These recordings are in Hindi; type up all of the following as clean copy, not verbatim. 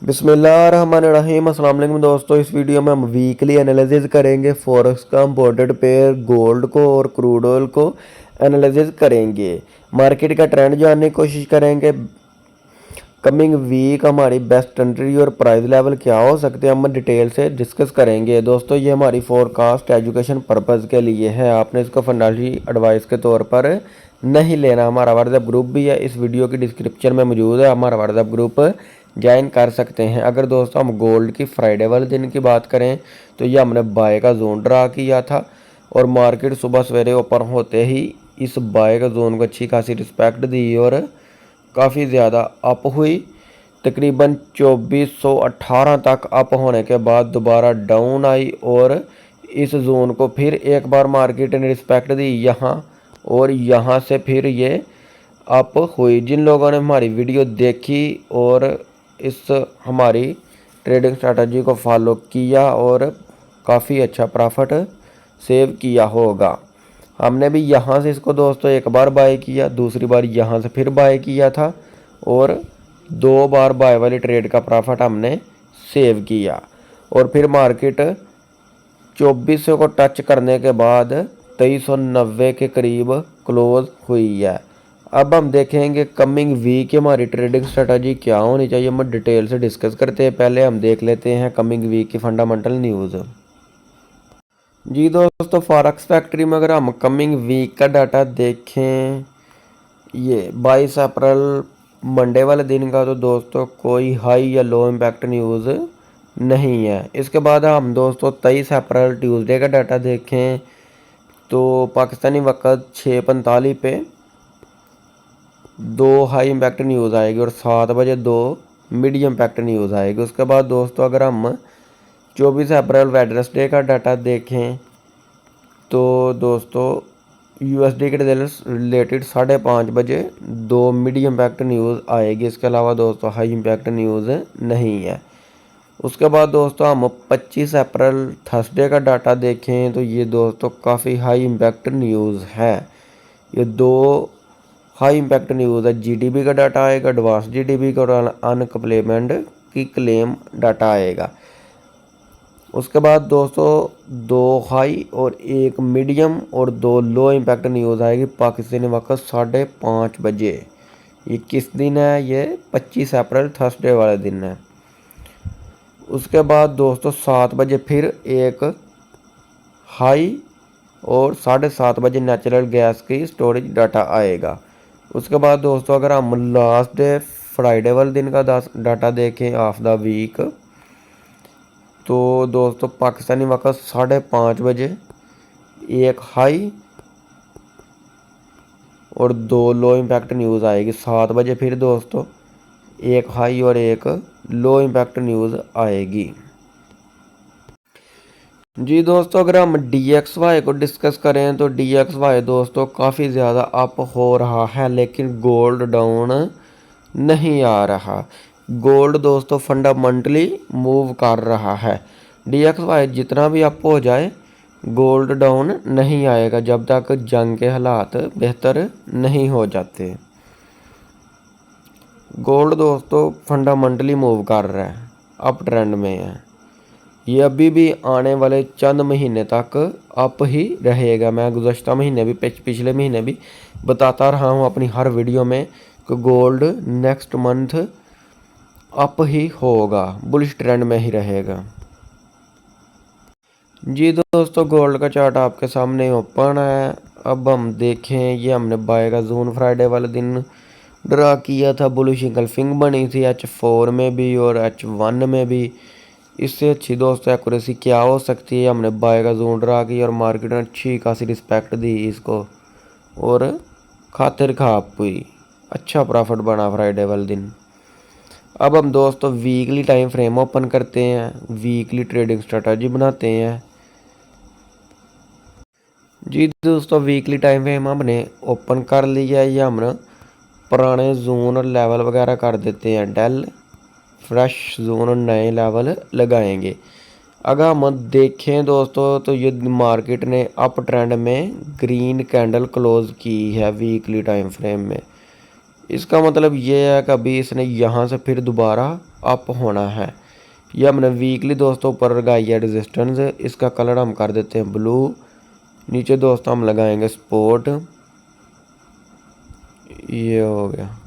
बिस्मिल्लाहिर्रहमानिर्रहीम। अस्सलाम वालेकुम दोस्तों, इस वीडियो में हम वीकली एनालिसिस करेंगे फॉरेक्स का इम्पोर्टेड पेयर गोल्ड को और क्रूड ऑयल को एनालिसिस करेंगे। मार्केट का ट्रेंड जानने की कोशिश करेंगे। कमिंग वीक हमारी बेस्ट एंट्री और प्राइस लेवल क्या हो सकते हैं हम डिटेल से डिस्कस करेंगे। दोस्तों ये हमारी फोरकास्ट एजुकेशन पर्पज़ के लिए है, आपने इसको फाइनेंशियल एडवाइस के तौर पर नहीं लेना। हमारा व्हाट्सएप ग्रुप भी है, इस वीडियो की डिस्क्रिप्शन में मौजूद है, हमारा व्हाट्सएप ग्रुप ज्वाइन कर सकते हैं। अगर दोस्तों हम गोल्ड की फ्राइडे वाले दिन की बात करें तो ये हमने बाय का जोन ड्रा किया था और मार्केट सुबह सवेरे ओपन होते ही इस बाय का जोन को अच्छी खासी रिस्पेक्ट दी और काफ़ी ज़्यादा अप हुई। तकरीबन 2418 तक अप होने के बाद दोबारा डाउन आई और इस जोन को फिर एक बार मार्केट ने रिस्पेक्ट दी यहाँ, और यहाँ से फिर ये अप हुई। जिन लोगों ने हमारी वीडियो देखी और इस हमारी ट्रेडिंग स्ट्रैटेजी को फॉलो किया और काफ़ी अच्छा प्रॉफिट सेव किया होगा। हमने भी यहाँ से इसको दोस्तों एक बार बाय किया, दूसरी बार यहाँ से फिर बाय किया था और दो बार बाय वाली ट्रेड का प्रॉफिट हमने सेव किया। और फिर मार्केट 2400 को टच करने के बाद 2390 के करीब क्लोज हुई है। अब हम देखेंगे कमिंग वीक की हमारी ट्रेडिंग स्ट्रेटजी क्या होनी चाहिए, हम डिटेल से डिस्कस करते हैं। पहले हम देख लेते हैं कमिंग वीक की फंडामेंटल न्यूज़। जी दोस्तों, फॉरेक्स फैक्ट्री में अगर हम कमिंग वीक का डाटा देखें, ये 22 अप्रैल मंडे वाले दिन का, तो दोस्तों कोई हाई या लो इम्पैक्ट न्यूज़ नहीं है। इसके बाद हम दोस्तों 23 अप्रैल ट्यूसडे का डाटा देखें तो पाकिस्तानी वक्त 6:45 पे 2 हाई इम्पैक्ट न्यूज़ आएगी और 7 बजे 2 मीडियम इम्पैक्ट न्यूज़ आएगी। उसके बाद दोस्तों अगर हम 24 अप्रैल वेडनेसडे का डाटा देखें तो दोस्तों यूएसडी के रिलेटेड 5:30 बजे 2 मीडियम इम्पैक्ट न्यूज़ आएगी। इसके अलावा दोस्तों हाई इम्पैक्ट न्यूज़ नहीं है। उसके बाद दोस्तों हम 25 अप्रैल थर्सडे का डाटा देखें तो ये दोस्तों काफ़ी हाई इम्पैक्ट न्यूज़ है। ये 2 हाई इम्पैक्ट न्यूज़ है। जीडीपी का डाटा आएगा, एडवांस जीडीपी का, और अनएम्प्लॉयमेंट की क्लेम डाटा आएगा। उसके बाद दोस्तों 2 हाई और 1 मीडियम और 2 लो इम्पैक्ट न्यूज़ आएगी पाकिस्तानी वक्त 5:30 बजे। ये किस दिन है? ये 25 अप्रैल थर्सडे वाले दिन है। उसके बाद दोस्तों 7 बजे फिर एक हाई और 7:30 बजे नेचुरल गैस की स्टोरेज डाटा आएगा। उसके बाद दोस्तों अगर हम लास्ट डे फ्राइडे वाले दिन का डाटा देखें ऑफ द वीक तो दोस्तों पाकिस्तानी वक्त 5:30 बजे एक हाई और 2 लो इम्पैक्ट न्यूज़ आएगी। 7 बजे फिर दोस्तों एक हाई और एक लो इम्पैक्ट न्यूज़ आएगी। जी दोस्तों, अगर हम DXY को डिस्कस करें तो DXY दोस्तों काफ़ी ज़्यादा अप हो रहा है, लेकिन गोल्ड डाउन नहीं आ रहा। गोल्ड दोस्तों फंडामेंटली मूव कर रहा है। DXY जितना भी अप हो जाए गोल्ड डाउन नहीं आएगा जब तक जंग के हालात बेहतर नहीं हो जाते। गोल्ड दोस्तों फंडामेंटली मूव कर रहा है, अप ट्रेंड में है। ये अभी भी आने वाले चंद महीने तक अप ही रहेगा। मैं गुज़श्ता महीने भी पिछले महीने भी बताता रहा हूँ अपनी हर वीडियो में कि गोल्ड नेक्स्ट मंथ अप ही होगा, बुलिश ट्रेंड में ही रहेगा। जी दोस्तों, गोल्ड का चार्ट आपके सामने ओपन है। अब हम देखें, ये हमने बाय का जोन फ्राइडे वाले दिन ड्रा किया था, बुलिश इंगल्फिंग बनी थी H4 में भी और H1 में भी। इससे अच्छी दोस्तों एक्यूरेसी क्या हो सकती है। हमने बाय का जोन ड्रा किया और मार्केट ने अच्छी खासी रिस्पेक्ट दी इसको और खातिर खाप हुई, अच्छा प्रॉफिट बना फ्राइडे वाले दिन। अब हम दोस्तों वीकली टाइम फ्रेम ओपन करते हैं, वीकली ट्रेडिंग स्ट्रेटजी बनाते हैं। जी दोस्तों, वीकली टाइम फ्रेम हमने ओपन कर लिया है। ये हमने पुराने जोन और लेवल वगैरह कर देते हैं डेल, फ्रेश जोन और नए लेवल लगाएंगे। अगर हम देखें दोस्तों तो ये मार्केट ने अप ट्रेंड में ग्रीन कैंडल क्लोज की है वीकली टाइम फ्रेम में। इसका मतलब ये है कि अभी इसने यहाँ से फिर दोबारा अप होना है। ये हमने वीकली दोस्तों ऊपर लगाई है रेजिस्टेंस, इसका कलर हम कर देते हैं ब्लू। नीचे दोस्तों हम लगाएंगे सपोर्ट, ये हो गया।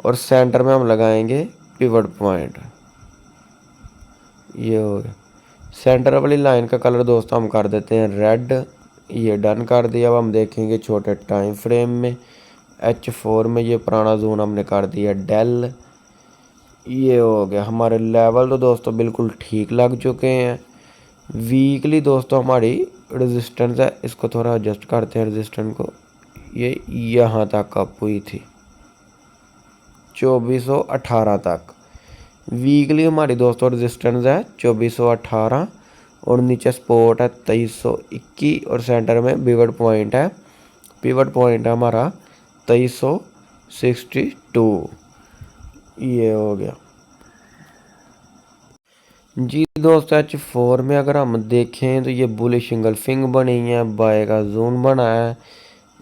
और सेंटर में हम लगाएंगे पिवट पॉइंट, ये हो गया। सेंटर वाली लाइन का कलर दोस्तों हम कर देते हैं रेड, ये डन कर दिया। अब हम देखेंगे छोटे टाइम फ्रेम में H4 में ये पुराना जोन हमने कर दिया डेल, ये हो गया। हमारे लेवल तो दोस्तों बिल्कुल ठीक लग चुके हैं। वीकली दोस्तों हमारी रेजिस्टेंस है, इसको थोड़ा एडजस्ट करते हैं रेजिस्टेंस को, ये यहाँ तक अप हुई थी 2418 तक। वीकली हमारी दोस्तों रेजिस्टेंस है 2418 और नीचे सपोर्ट है 2321 और सेंटर में पिवट पॉइंट है, पिवट पॉइंट है हमारा 2362, ये हो गया जी। दोस्तों H4 में अगर हम देखें तो ये बुलिश इंगल्फिंग बनी है, बाय का जोन बना है।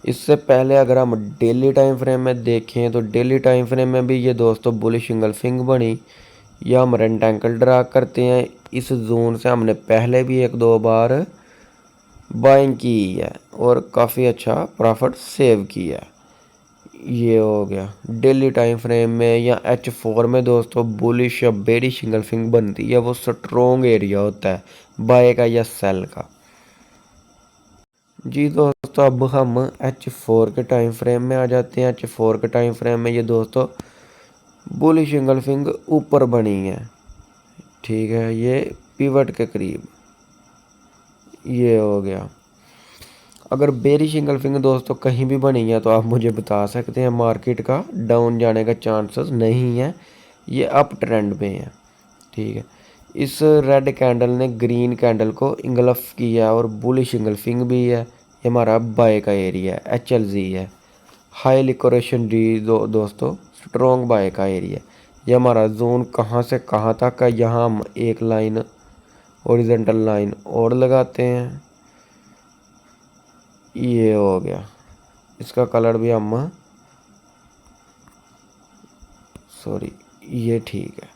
इससे पहले अगर हम डेली टाइम फ्रेम में देखें तो डेली टाइम फ्रेम में भी ये दोस्तों बुलिश इंगल्फिंग बनी, या हम रेक्टेंगल ड्रा करते हैं। इस जोन से हमने पहले भी 1-2 बार बाइंग की है और काफ़ी अच्छा प्रॉफिट सेव किया, ये हो गया। डेली टाइम फ्रेम में या H4 में दोस्तों बुलिश या बेरिश इंगल्फिंग बनती है, वो स्ट्रॉन्ग एरिया होता है बाय का या सेल का जी। दोस्तों अब हम H4 के टाइम फ्रेम में आ जाते हैं। H4 के टाइम फ्रेम में ये दोस्तों बुलिश इंगल्फिंग ऊपर बनी है, ठीक है, ये पिवट के करीब, ये हो गया। अगर बेरिश इंगल्फिंग दोस्तों कहीं भी बनी है तो आप मुझे बता सकते हैं, मार्केट का डाउन जाने का चांसेस नहीं है, ये अप ट्रेंड में है, ठीक है। इस रेड कैंडल ने ग्रीन कैंडल को इंगल्फ किया और बुलिश इंगल्फिंग भी है। ये हमारा बाय का एरिया है, HLZ है, हाई लिक्विडेशन डी दोस्तों स्ट्रॉन्ग बाय का एरिया। ये हमारा जोन कहाँ से कहाँ तक है, यहाँ हम एक लाइन हॉरिजॉन्टल लाइन और लगाते हैं, ये हो गया। इसका कलर भी हम सॉरी ये ठीक है,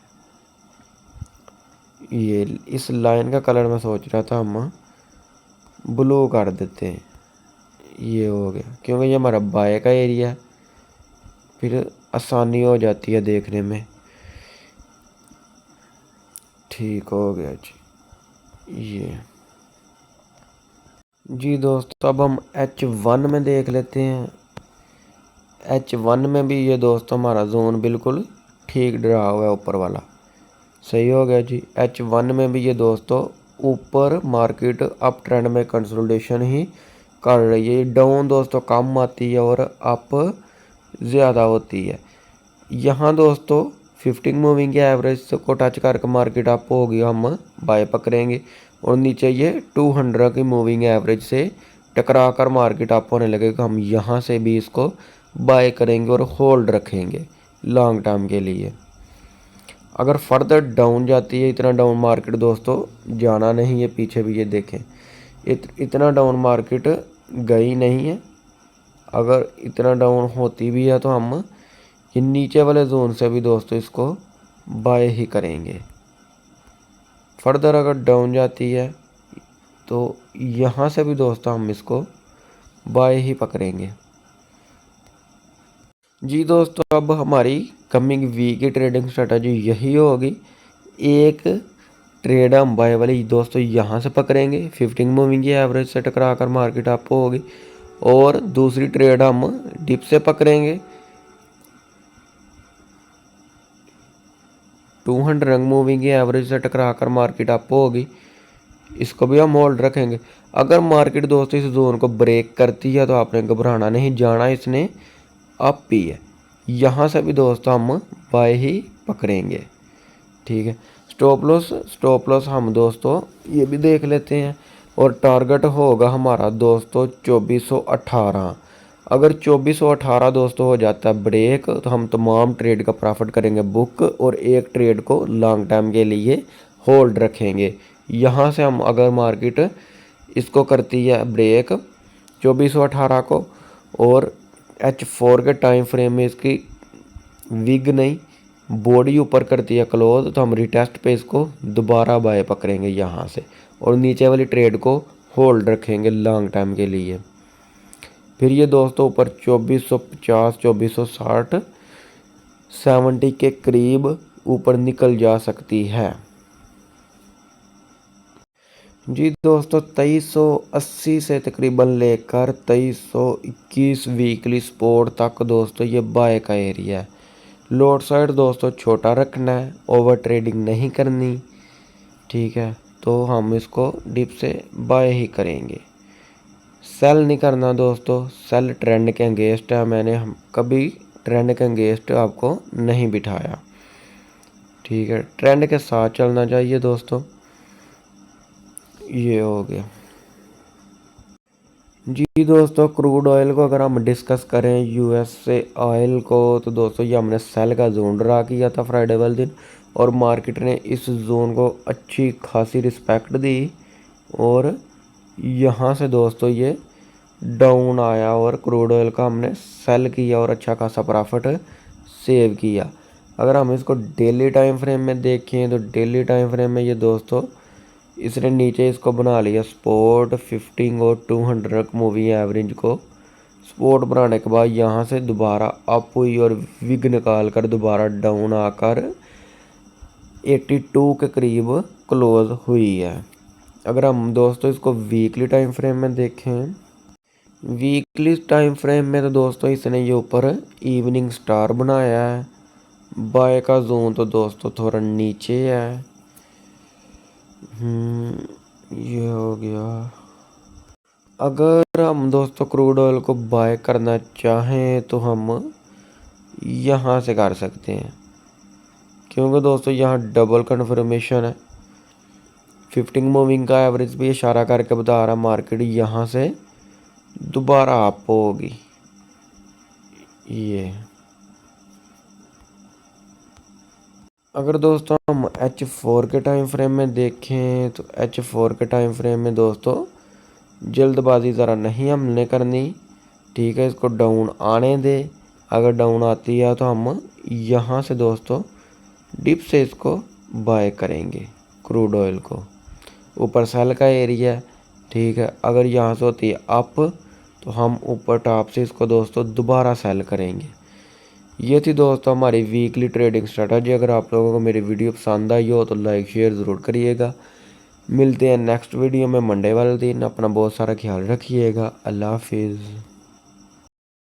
ये इस लाइन का कलर मैं सोच रहा था हम ब्लू कर देते हैं, ये हो गया। क्योंकि ये हमारा बाय का एरिया है, फिर आसानी हो जाती है देखने में, ठीक हो गया जी। ये जी दोस्तों अब हम H1 में देख लेते हैं। H1 में भी ये दोस्तों हमारा जोन बिल्कुल ठीक ड्रा हुआ है, ऊपर वाला सही हो गया जी। H1 में भी ये दोस्तों ऊपर मार्केट अप ट्रेंड में कंसोलिडेशन ही कर रही है। डाउन दोस्तों कम आती है और अप ज़्यादा होती है। यहाँ दोस्तों 15 मूविंग के एवरेज को टच करके मार्केट अप होगी, हम बाय पकड़ेंगे और नीचे ये 200 की मूविंग एवरेज से टकरा कर मार्केट अप होने लगेगा। हम यहाँ से भी इसको बाय करेंगे और होल्ड रखेंगे लॉन्ग टर्म के लिए। अगर फर्दर डाउन जाती है, इतना डाउन मार्केट दोस्तों जाना नहीं है, पीछे भी ये देखें इतना डाउन मार्केट गई नहीं है। अगर इतना डाउन होती भी है तो हम ये नीचे वाले जोन से भी दोस्तों इसको बाय ही करेंगे। फर्दर अगर डाउन जाती है तो यहाँ से भी दोस्तों हम इसको बाय ही पकड़ेंगे जी। दोस्तों अब हमारी कमिंग वीक की ट्रेडिंग स्ट्रेटजी यही होगी। एक ट्रेड हम बाय वाली दोस्तों यहाँ से पकड़ेंगे, 15 मूविंग की एवरेज से टकरा कर मार्केट अप होगी, और दूसरी ट्रेड हम डिप से पकड़ेंगे 200 मूविंग की एवरेज से टकरा कर मार्केट अप होगी, इसको भी हम होल्ड रखेंगे। अगर मार्केट दोस्तों इस जोन को ब्रेक करती है तो आपने घबराना नहीं, जाना इसने अप ही है। यहाँ से भी दोस्तों हम बाय ही पकड़ेंगे, ठीक है। स्टॉप लॉस हम दोस्तों ये भी देख लेते हैं, और टारगेट होगा हमारा दोस्तों 2418। अगर 2418 दोस्तों हो जाता है ब्रेक तो हम तमाम ट्रेड का प्रॉफिट करेंगे बुक, और एक ट्रेड को लॉन्ग टर्म के लिए होल्ड रखेंगे। यहाँ से हम अगर मार्केट इसको करती है ब्रेक 2418 को, और H4 के टाइम फ्रेम में इसकी विग नहीं बॉडी ऊपर करती है क्लोज, तो हम रिटेस्ट पे इसको दोबारा बाय पकड़ेंगे यहाँ से और नीचे वाली ट्रेड को होल्ड रखेंगे लॉन्ग टाइम के लिए। फिर ये दोस्तों ऊपर 2450 2460 70 के करीब ऊपर निकल जा सकती है। जी दोस्तों 2380 से तकरीबन लेकर 2321 वीकली सपोर्ट तक दोस्तों ये बाय का एरिया है। लोड साइड दोस्तों छोटा रखना है, ओवर ट्रेडिंग नहीं करनी, ठीक है। तो हम इसको डिप से बाय ही करेंगे, सेल नहीं करना दोस्तों। सेल ट्रेंड के अगेंस्ट है, मैंने हम कभी ट्रेंड के अगेंस्ट आपको नहीं बिठाया, ठीक है। ट्रेंड के साथ चलना चाहिए दोस्तों। ये हो गया जी दोस्तों। क्रूड ऑयल को अगर हम डिस्कस करें यूएस से ऑयल को, तो दोस्तों ये हमने सेल का जोन ड्रा किया था फ्राइडे वाले दिन और मार्केट ने इस जोन को अच्छी खासी रिस्पेक्ट दी और यहाँ से दोस्तों ये डाउन आया और क्रूड ऑयल का हमने सेल किया और अच्छा खासा प्रॉफिट सेव किया। अगर हम इसको डेली टाइम फ्रेम में देखें तो डेली टाइम फ्रेम में ये दोस्तों इसने नीचे इसको बना लिया सपोर्ट 15 और 200 मूविंग एवरेज को सपोर्ट बनाने के बाद यहाँ से दोबारा अप हुई और विग निकाल कर दोबारा डाउन आकर 82 के करीब क्लोज हुई है। अगर हम दोस्तों इसको वीकली टाइम फ्रेम में देखें, वीकली टाइम फ्रेम में तो दोस्तों इसने ये ऊपर इवनिंग स्टार बनाया है। बाय का जोन तो दोस्तों थोड़ा नीचे है। ये हो गया। अगर हम दोस्तों क्रूड ऑयल को बाय करना चाहें तो हम यहाँ से कर सकते हैं, क्योंकि दोस्तों यहाँ डबल कन्फर्मेशन है। 15 मूविंग का एवरेज भी इशारा करके बता रहा मार्केट यहाँ से दोबारा अप होगी। ये अगर दोस्तों हम H4 के टाइम फ्रेम में देखें तो H4 के टाइम फ्रेम में दोस्तों जल्दबाजी ज़रा नहीं हमने करनी, ठीक है। इसको डाउन आने दे, अगर डाउन आती है तो हम यहाँ से दोस्तों डिप से इसको बाय करेंगे क्रूड ऑयल को। ऊपर सेल का एरिया है, ठीक है। अगर यहाँ से होती है अप तो हम ऊपर टॉप से इसको दोस्तों दोबारा सेल करेंगे। ये थी दोस्तों हमारी वीकली ट्रेडिंग स्ट्रेटजी। अगर आप लोगों को मेरी वीडियो पसंद आई हो तो लाइक शेयर ज़रूर करिएगा। मिलते हैं नेक्स्ट वीडियो में मंडे वाले दिन। अपना बहुत सारा ख्याल रखिएगा। अल्लाह हाफिज़।